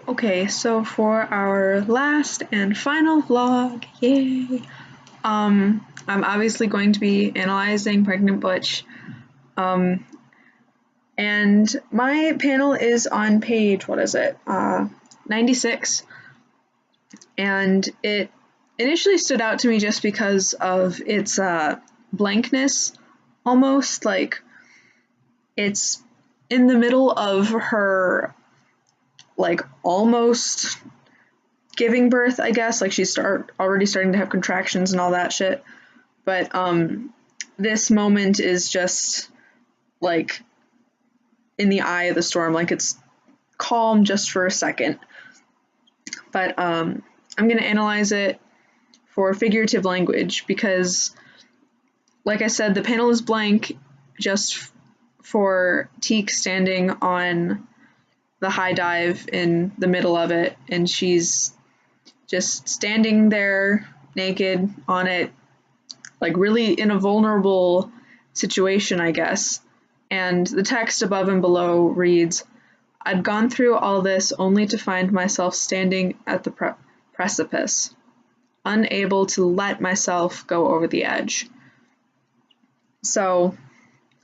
Okay, so for our last and final vlog, yay! I'm obviously going to be analyzing Pregnant Butch. And my panel is on page, 96. And it initially stood out to me just because of its blankness, almost like it's in the middle of her like almost giving birth, I guess, like she's already starting to have contractions and all that shit. But this moment is just like in the eye of the storm, like it's calm just for a second. But I'm gonna analyze it for figurative language because, like I said, the panel is blank just for Teak standing on the high dive in the middle of it, and she's just standing there naked on it, like really in a vulnerable situation, I guess. And the text above and below reads, "I'd gone through all this only to find myself standing at the precipice, unable to let myself go over the edge." So,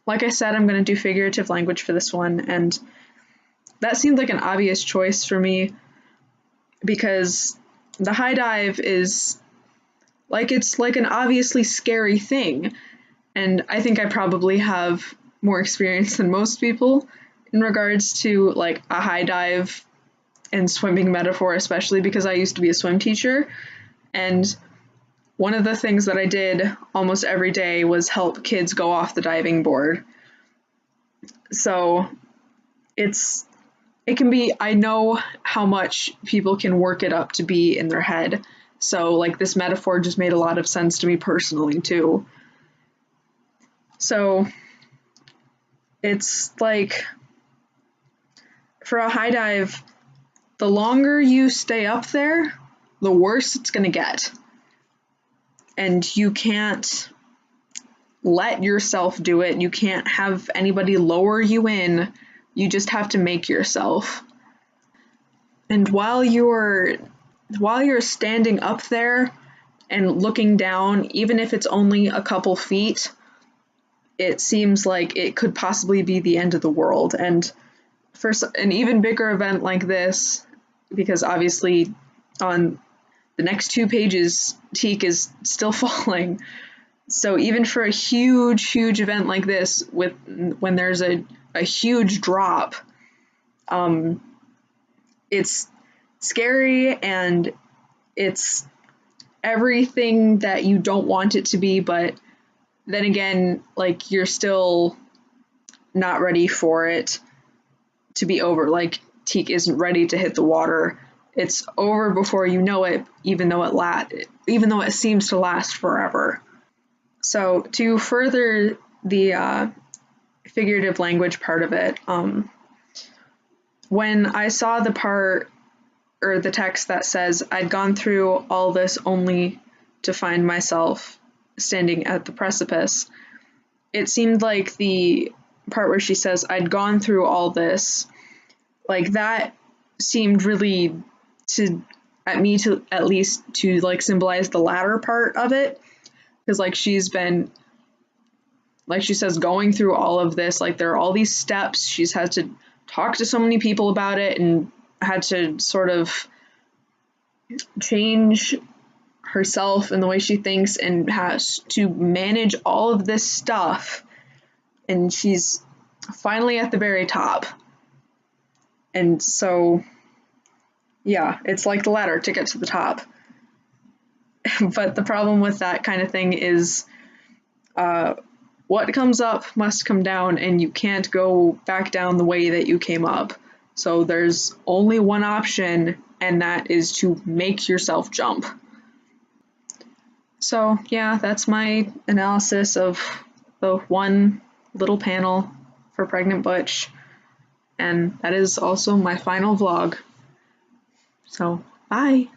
like I said, I'm going to do figurative language for this one, and that seemed like an obvious choice for me because the high dive is like, it's like an obviously scary thing, and I think I probably have more experience than most people in regards to like a high dive and swimming metaphor, especially because I used to be a swim teacher, and one of the things that I did almost every day was help kids go off the diving board. So it can be, I know how much people can work it up to be in their head. So like this metaphor just made a lot of sense to me personally too. So it's like, for a high dive, the longer you stay up there, the worse it's gonna get. And you can't let yourself do it. You can't have anybody lower you in. You just have to make yourself. And while you're standing up there and looking down, even if it's only a couple feet, it seems like it could possibly be the end of the world. And for an even bigger event like this, because obviously on the next 2 pages, Teak is still falling. So even for a huge event like this, when there's a huge drop, it's scary and it's everything that you don't want it to be, but then again, like, you're still not ready for it to be over. Like, Teak isn't ready to hit the water. It's over before you know it, even though it seems to last forever. So to further the figurative language part of it, when I saw the part or the text that says, "I'd gone through all this only to find myself standing at the precipice," it seemed like the part where she says, "I'd gone through all this," like that seemed really to at least like symbolize the latter part of it, because like she's been, like she says, going through all of this, like there are all these steps, she's had to talk to so many people about it and had to sort of change herself and the way she thinks and has to manage all of this stuff, and she's finally at the very top. And so yeah, it's like the ladder to get to the top. But the problem with that kind of thing is what comes up must come down, and you can't go back down the way that you came up. So there's only one option, and that is to make yourself jump. So yeah, that's my analysis of the one little panel for Pregnant Butch, and that is also my final vlog. So bye!